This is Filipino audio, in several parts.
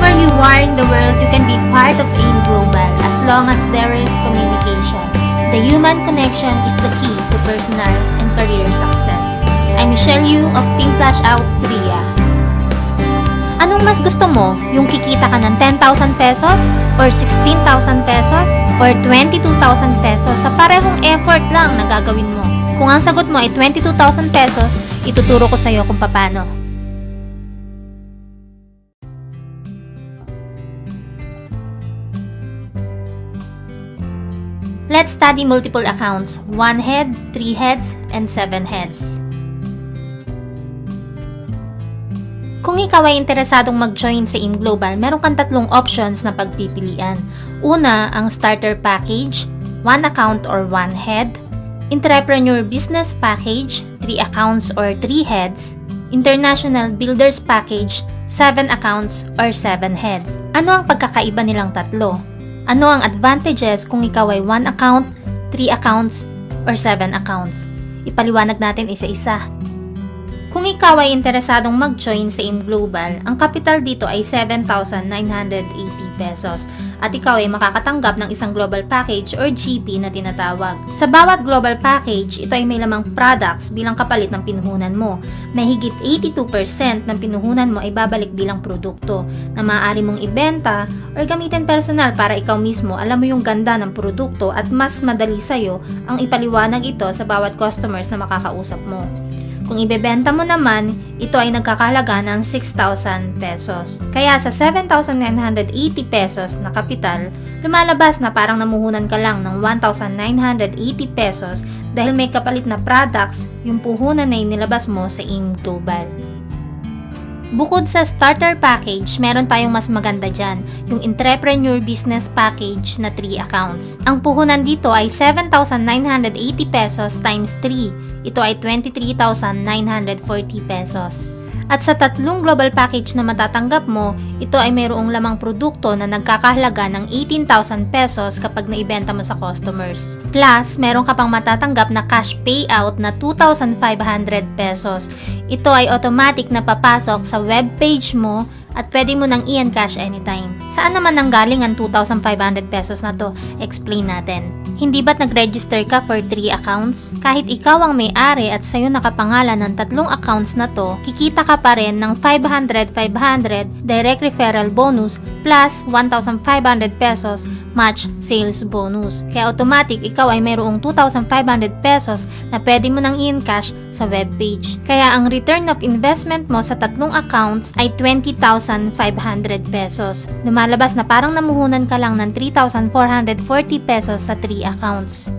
Wherever you are in the world, you can be part of AIM Global as long as there is communication. The human connection is the key to personal and career success. I'm Michelle Yu of Team Flash Out Korea. Anong mas gusto mo? Yung kikita ka ng 10,000 pesos? Or 16,000 pesos? Or 22,000 pesos sa parehong effort lang na gagawin mo? Kung ang sagot mo ay 22,000 pesos, ituturo ko sa iyo kung paano. Let's study multiple accounts, 1 head, 3 heads, and 7 heads. Kung ikaw ay interesadong mag-join sa AIM Global, meron kang tatlong options na pagpipilian. Una, ang Starter Package, 1 account or 1 head. Entrepreneur Business Package, 3 accounts or 3 heads. International Builders Package, 7 accounts or 7 heads. Ano ang pagkakaiba nilang tatlo? Ano ang advantages kung ikaw ay 1 account, 3 accounts, or 7 accounts? Ipaliwanag natin isa-isa. Kung ikaw ay interesadong mag-join sa AIM Global, ang capital dito ay 7,980 pesos at ikaw ay makakatanggap ng isang global package or GP na tinatawag. Sa bawat global package, ito ay may lamang products bilang kapalit ng pinuhunan mo. Mahigit 82% ng pinuhunan mo ay babalik bilang produkto na maaari mong ibenta or gamitin personal para ikaw mismo alam mo yung ganda ng produkto at mas madali sa'yo ang ipaliwanag ito sa bawat customers na makakausap mo. Kung ibebenta mo naman, ito ay nagkakahalaga ng 6,000 pesos. Kaya sa 7,980 pesos na kapital, lumalabas na parang namuhunan ka lang ng 1,980 pesos dahil may kapalit na products yung puhunan na inilabas mo sa AIM Global. Bukod sa starter package, meron tayong mas maganda dyan, yung Entrepreneur Business Package na 3 accounts. Ang puhunan dito ay 7,980 pesos times 3. Ito ay 23,940 pesos. At sa tatlong global package na matatanggap mo, ito ay mayroong lamang produkto na nagkakahalaga ng 18,000 pesos kapag naibenta mo sa customers. Plus, meron ka pang matatanggap na cash payout na 2,500 pesos. Ito ay automatic na papasok sa web page mo at pwede mo nang i-encash anytime. Saan naman nanggaling ang 2,500 pesos na to? Explain natin. Hindi ba't nag-register ka for 3 accounts? Kahit ikaw ang may-ari at sa'yo nakapangalan ng tatlong accounts na to, kikita ka pa rin ng 500 direct referral bonus plus 1,500 pesos match sales bonus. Kaya automatic ikaw ay mayroong 2,500 pesos na pwede mo nang i-encash sa webpage. Kaya ang return of investment mo sa tatlong accounts ay 20,500 pesos. Lumalabas na parang namuhunan ka lang ng 3,440 pesos sa 3 accounts.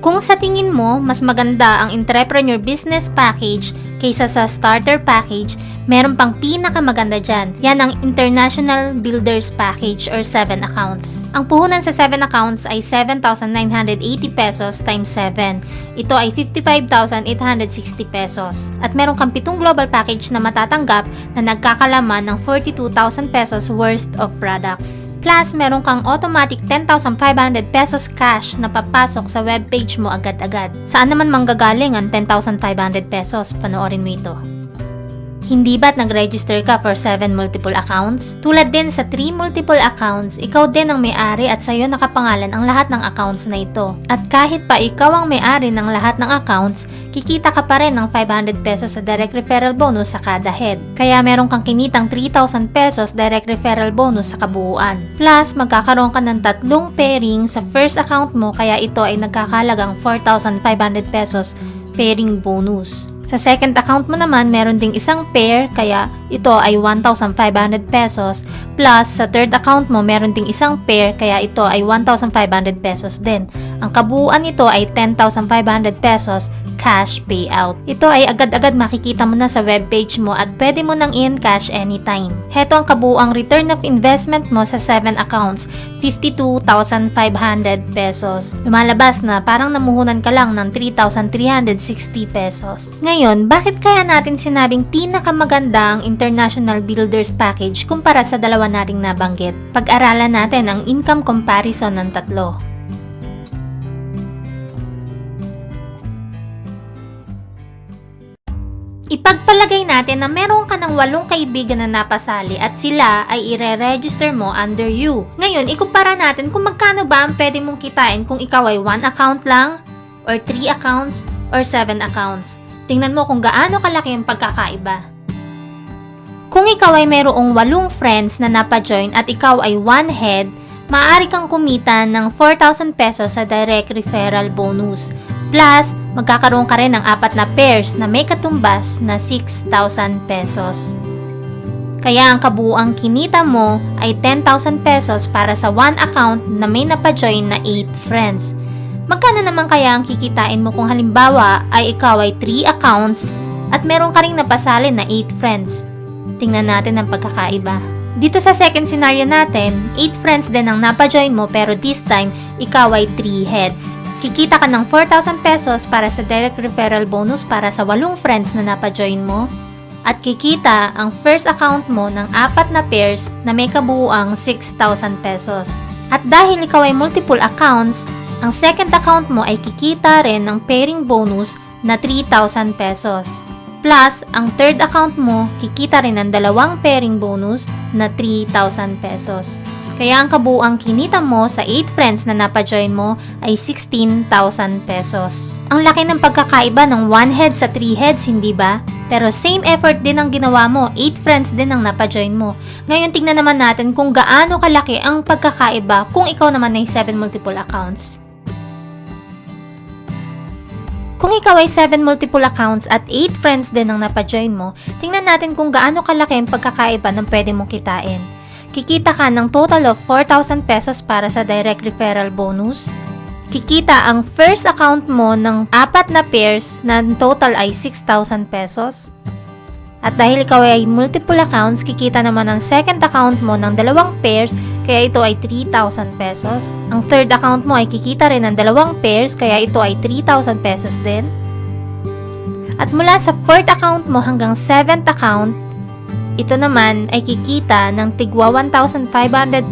Kung sa tingin mo, mas maganda ang Entrepreneur Business Package kaysa sa Starter Package, meron pang pinakamaganda dyan. Yan ang International Builders Package or 7 accounts. Ang puhunan sa 7 accounts ay 7,980 pesos times 7. Ito ay 55,860 pesos. At meron kang 7 global package na matatanggap na nagkakalaman ng 42,000 pesos worth of products. Plus, meron kang automatic 10,500 pesos cash na papasok sa webpage mo agad-agad. Saan naman manggagaling ang 10,500 pesos? Panoorin mo ito. Hindi ba't nag-register ka for 7 multiple accounts? Tulad din sa 3 multiple accounts, ikaw din ang may-ari at sa'yo nakapangalan ang lahat ng accounts na ito. At kahit pa ikaw ang may-ari ng lahat ng accounts, kikita ka pa rin ng 500 pesos sa direct referral bonus sa kada head. Kaya meron kang kinitang 3,000 pesos direct referral bonus sa kabuuan. Plus, magkakaroon ka ng 3 pairing sa first account mo kaya ito ay nagkakahalagang 4,500 pesos pairing bonus. Sa second account mo naman, meron ding isang pair, kaya ito ay 1,500 pesos. Plus, sa third account mo, meron ding isang pair, kaya ito ay 1,500 pesos din. Ang kabuuan nito ay 10,500 pesos cash payout. Ito ay agad-agad makikita mo na sa webpage mo at pwede mo nang i-encash anytime. Heto ang kabuuang return of investment mo sa 7 accounts, 52,500 pesos. Lumalabas na parang namuhunan ka lang ng 3,360 pesos. Ngayon, bakit kaya natin sinabing pinakamaganda ang International Builders Package kumpara sa dalawa nating nabanggit? Pag-aralan natin ang income comparison ng tatlo. Ipagpalagay natin na meron ka ng 8 kaibigan na napasali at sila ay ire-register mo under you. Ngayon, ikumpara natin kung magkano ba ang pwede mong kitain kung ikaw ay 1 account lang, or 3 accounts, or 7 accounts. Tingnan mo kung gaano kalaki ang pagkakaiba. Kung ikaw ay mayroong 8 friends na napajoin at ikaw ay 1 head, maaari kang kumita ng 4,000 pesos sa direct referral bonus. Plus, magkakaroon ka rin ng 4 na pairs na may katumbas na 6,000 pesos. Kaya ang kabuuang kinita mo ay 10,000 pesos para sa 1 account na may napajoin na 8 friends. Magkano naman kaya ang kikitain mo kung halimbawa ay ikaw ay 3 accounts at meron ka ring napasali na 8 friends? Tingnan natin ang pagkakaiba. Dito sa second scenario natin, 8 friends din ang napajoin mo pero this time, ikaw ay 3 heads. Kikita ka ng 4,000 pesos para sa direct referral bonus para sa 8 friends na napajoin mo. At kikita ang first account mo ng 4 na pairs na may kabuuang 6,000 pesos. At dahil ikaw ay multiple accounts, ang second account mo ay kikita rin ng pairing bonus na 3,000 pesos. Plus, ang third account mo, kikita rin ng 2 pairing bonus na 3,000 pesos. Kaya ang kabuuang kinita mo sa 8 friends na napajoin mo ay 16,000 pesos. Ang laki ng pagkakaiba ng 1 head sa 3 heads, hindi ba? Pero same effort din ang ginawa mo, 8 friends din ang napajoin mo. Ngayon tignan naman natin kung gaano kalaki ang pagkakaiba kung ikaw naman ay 7 multiple accounts. Kung ikaw ay 7 multiple accounts at 8 friends din ang napajoin mo, tingnan natin kung gaano kalaki ang pagkakaiba ng pwede mong kitain. Kikita ka ng total of 4,000 pesos para sa direct referral bonus. Kikita ang first account mo ng 4 na pairs na total ay 6,000 pesos. At dahil ikaw ay multiple accounts, kikita naman ang second account mo ng 2 pairs, kaya ito ay 3,000 pesos. Ang third account mo ay kikita rin ng 2 pairs, kaya ito ay 3,000 pesos din. At mula sa fourth account mo hanggang 7th account, ito naman ay kikita ng tigwa 1,500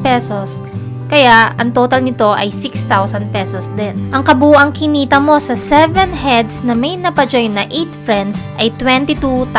pesos, kaya ang total nito ay 6,000 pesos din. Ang kabuuang kinita mo sa 7 heads na may napajoin na 8 friends ay 22,000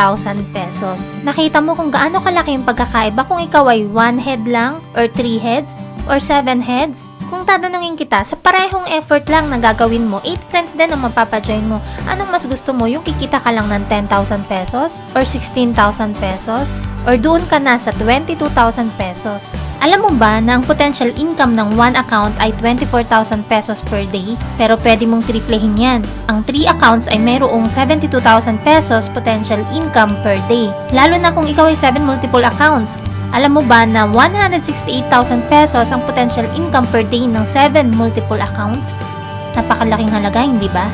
pesos. Nakita mo kung gaano kalaki yung pagkakaiba kung ikaw ay 1 head lang, or 3 heads, or 7 heads? Kung tatanungin kita, sa parehong effort lang na gagawin mo, 8 friends din ang mapapajoin mo, anong mas gusto mo? Yung kikita ka lang ng 10,000 pesos? Or 16,000 pesos? Or doon ka na sa 22,000 pesos? Alam mo ba na ang potential income ng 1 account ay 24,000 pesos per day? Pero pwede mong triplehin yan. Ang 3 accounts ay mayroong 72,000 pesos potential income per day. Lalo na kung ikaw ay 7 multiple accounts. Alam mo ba na 168,000 pesos ang potential income per day ng 7 multiple accounts? Napakalaking halaga, hindi ba?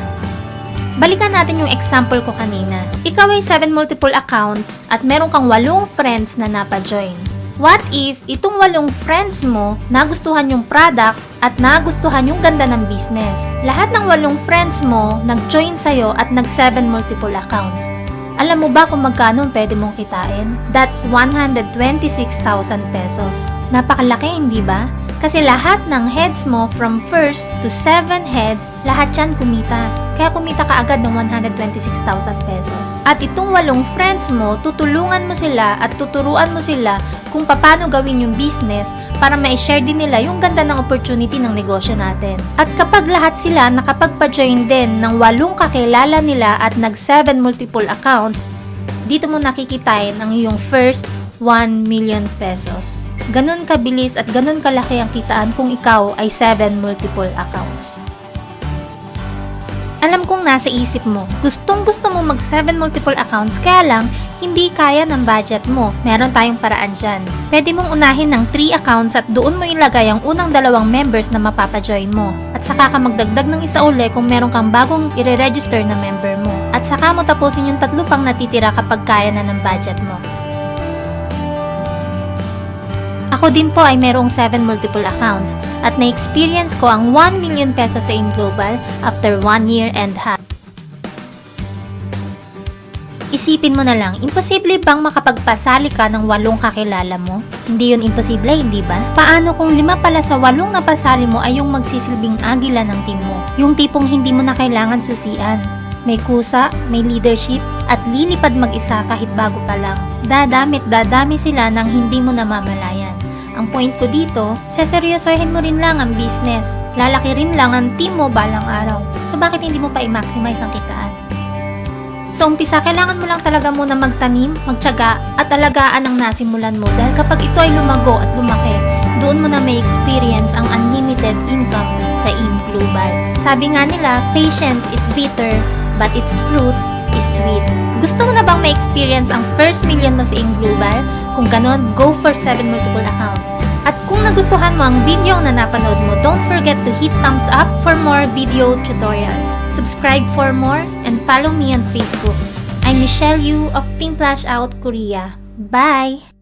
Balikan natin yung example ko kanina. Ikaw ay 7 multiple accounts at meron kang 8 friends na napajoin. What if itong 8 friends mo nagustuhan yung products at nagustuhan yung ganda ng business? Lahat ng 8 friends mo nag-join sa'yo at nag-7 multiple accounts. Alam mo ba kung magkano pwede mong kitain? That's 126,000 pesos. Napakalaki, hindi ba? Kasi lahat ng heads mo from first to 7 heads, lahat yan kumita. Kaya kumita ka agad ng 126,000 pesos. At itong 8 friends mo, tutulungan mo sila at tuturuan mo sila kung paano gawin yung business para ma-share din nila yung ganda ng opportunity ng negosyo natin. At kapag lahat sila nakapagpa-join din ng 8 kakilala nila at nag-7 multiple accounts, dito mo nakikitain ang iyong first 1 million pesos. Ganun kabilis at ganun kalaki ang kitaan kung ikaw ay 7 multiple accounts. Alam kong nasa isip mo, gustong-gusto mo mag 7 multiple accounts kaya lang hindi kaya ng budget mo. Meron tayong paraan dyan. Pwede mong unahin ng 3 accounts at doon mo ilagay ang unang 2 members na mapapajoin mo. At saka ka magdagdag ng isa uli kung meron kang bagong i-register na member mo. At saka mo tapusin yung 3 pang natitira kapag kaya na ng budget mo. Ako din po ay merong 7 multiple accounts at na-experience ko ang 1 million pesos sa InGlobal after 1 year and half. Isipin mo na lang, imposible bang makapagpasali ka ng 8 kakilala mo? Hindi yun imposible, hindi ba? Paano kung 5 pala sa 8 na pasali mo ay yung magsisilbing agila ng team mo? Yung tipong hindi mo na kailangan susian. May kusa, may leadership, at lilipad mag-isa kahit bago pa lang. Dadami sila ng hindi mo namamalayan. Ang point ko dito, seseryosohin mo rin lang ang business. Lalaki rin lang ang team mo balang araw. So bakit hindi mo pa i-maximize ang kitaan? Sa umpisa, kailangan mo lang talaga muna magtanim, magtiyaga, at alagaan ang nasimulan mo dahil kapag ito ay lumago at lumaki, doon mo na may experience ang unlimited income sa AIM Global. Sabi nga nila, patience is bitter, but its fruit is sweet. Gusto mo na bang ma-experience ang first million mo sa AIM Global? Kung ganon, go for 7 multiple accounts. At kung nagustuhan mo ang video na napanood mo, don't forget to hit thumbs up for more video tutorials. Subscribe for more and follow me on Facebook. I'm Michelle Yu of Team Flash Out Korea. Bye!